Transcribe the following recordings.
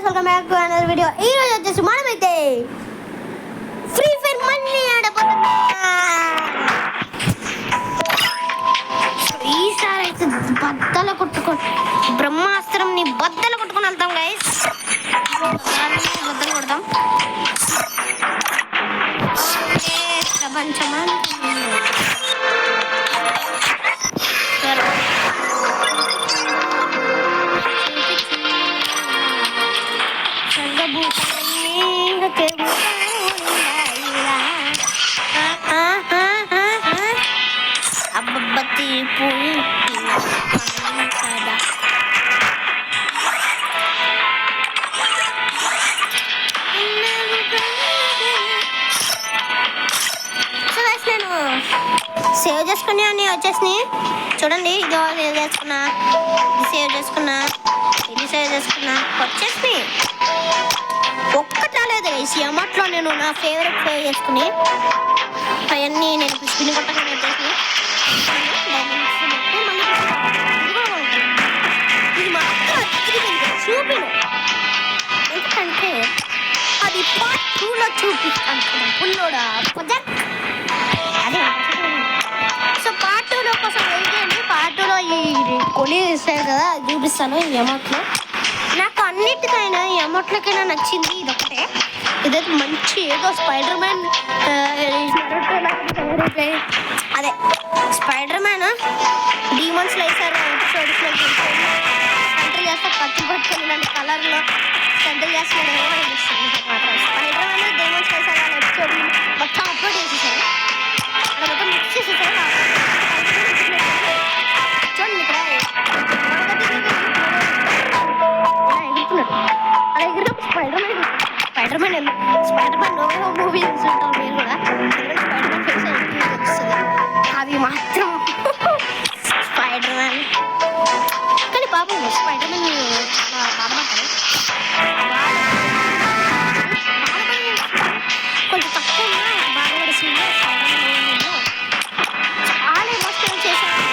Welcome back to another video. ఈ రోజు వచ్చేసి మనమైతే ఫ్రీ ఫైర్ మళ్ళీ ఆడబోతున్నాం. ఈసారి అయితే బద్దలు కొట్టుకొని బ్రహ్మాస్త్రంని బద్దలు కొట్టుకొని వెళ్తాం గైస్. బద్దలు కొడతాం. ప్రపంచమా అబ్బబ్బతి పోయి కదా. నేను సేవ్ చేసుకుని అన్నీ వచ్చేసినాయి చూడండి. ఇది సేవ్ చేసుకున్నా, ఇది సేవ్ చేసుకున్నా, ఇది సేవ్ చేసుకున్నా, వచ్చేసినాయి. ఒక్కటి రాలేదు ఈ అమౌంట్లో. నేను నా ఫేవరెట్ సేవ్ చేసుకుని అవన్నీ నేను స్పిన్ కొట్టగానే వచ్చేసి ఇది మాత్రం చూపిను, ఎందుకంటే అది పార్ట్ 2లో చూపిస్తాను పుల్లోడా ప్రొజెక్ట్. అదే సో పార్ట్ 2లో కోసం వెళ్తే పార్ట్ 2లో ఈ కొని ఇస్తారు కదా, అది చూపిస్తాను. ఈ అమౌంట్లో నాకు అన్నిటికైనా ఈ అమౌంట్లకైనా నచ్చింది ఇదొకటే. ఇదైతే మంచి ఏదో స్పైడర్ మ్యాన్, అదే స్పైడర్ మ్యాన్ డీమన్స్ వేసారు సెంటర్ చేస్తే కత్తి పట్టుకొని ఇలాంటి కలర్లో సెంటర్ చేస్తున్నారు. స్పైడర్ మ్యాన్ డీమన్స్ వేసారు ఎపిసోడ్ మొత్తం అప్లోడ్ చేసేసారు, అక్కడ మొత్తం మిక్స్ చేసేసారు. చూడండి ఇక్కడ అలా ఎగిరినప్పుడు స్పైడర్ మ్యాన్ మూవీ చూస్తుంటాం మీరు కూడా. స్పైడర్ మ్యాన్ ఫేస్ వస్తుంది, అవి మాత్రం స్పైడర్ మ్యాన్. కానీ పాపం స్పైడర్ మ్యాన్ చాలా బాధపడతారు. కొంచెం తక్కువ బాధపడిస్తుంది. చాలా ఎమోషనల్ చేశారు.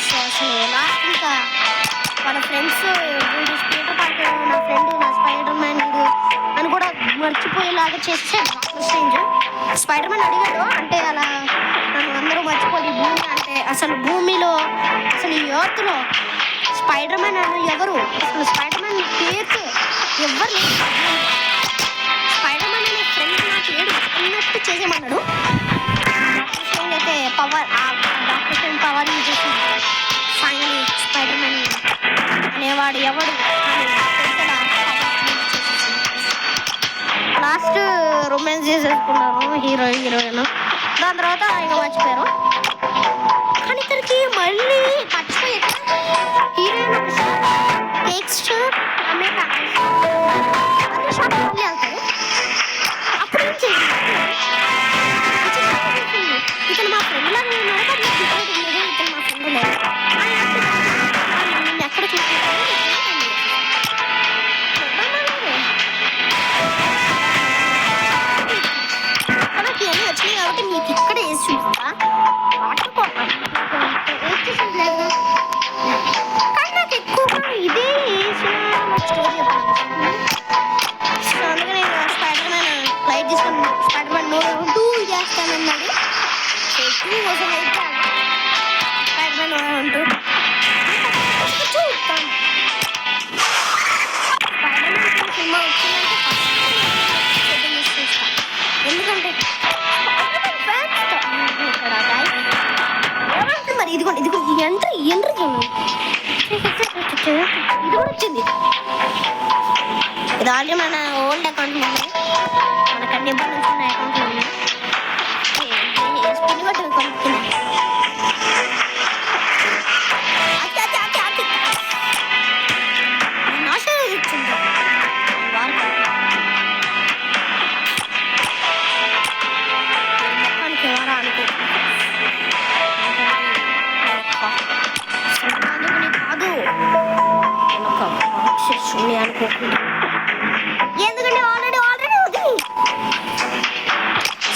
సో అసలు లాస్ట్ ఇంకా వాళ్ళ ఫ్రెండ్స్ పీటర్ పార్కర్, నా ఫ్రెండ్, నా స్పైడర్ మ్యాన్ అని కూడా మర్చిపోయేలాగా చేస్తే డాక్టర్ స్ట్రేంజ్. స్పైడర్ మ్యాన్ అడిగాడు, అంటే అలా నన్ను అందరూ మర్చిపోయి భూమి అంటే అసలు భూమిలో అసలు ఈ ఎర్త్లో స్పైడర్ మ్యాన్ అని ఎవరు, అసలు స్పైడర్ మ్యాన్ పేరు ఎవరు, స్పైడర్ మ్యాన్ అనే ఫ్రెండ్ నాకు లేడు అన్నట్టు చేసేమన్నాడు. డాక్టర్ స్ట్రేంజ్ అయితే power, doctor strange power use చేసి ఫైనలీ స్పైడర్ మ్యాన్ అనేవాడు ఎవడు లాస్ట్ రొమాన్స్ చేసేసుకున్నారు హీరో హీరోయిన్. దాని తర్వాత ఇంకా మర్చిపోయారు. కానీ ఇక్కడికి మళ్ళీ మర్చిపోయి హీరోయిన్ నెక్స్ట్ అన్ని షాప్ మళ్ళీ వెళ్తారు. అప్పుడు ఏం చేసింది ఇతను మా ఫ్రెండ్ లాగా ఉన్నాడు, ఇతను మా ఫ్రెండ్ లేదు ఎక్కడ చూసుకుంటారు. వచ్చినాయి కాబట్టి మీకు ఇక్కడ వేసి చూస్తా. కానీ నాకు ఎక్కువగా ఇదే స్టోరీ చెప్పాను. సో అందుకని స్పైడర్ మ్యాన్ లైట్ తీసుకుని స్పైడర్ మ్యాన్ 2 చేస్తానన్నాడు. సో 2 కోసం అయితే స్పైడర్ మ్యాన్ 2 చూస్తాను. స్పైడర్ మ్యాన్ సినిమా వచ్చిందంటే చూస్తాను, ఎందుకంటే మరి ఇదిగోండి ఇదిగో ఈ ఎంట్రీ ఇది కూడా వచ్చింది. ఇది ఆల్రెడీ మన ఓల్డ్ అకౌంట్ మనకి అన్ని ఇబ్బంది వచ్చిన అకౌంట్లో ఉన్నాయి. స్పిన్ కొట్టి కొనుక్కుంది. ఇచ్చింది ఎందుకంటే ఆల్రెడీ ఉంది.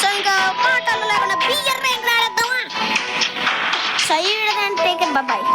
సో ఇంకా మాటలు లేకుండా బియ్యం రేంగ్ ఆడేద్దామా. సో ఈ వీడియో టేక్ బాయ్.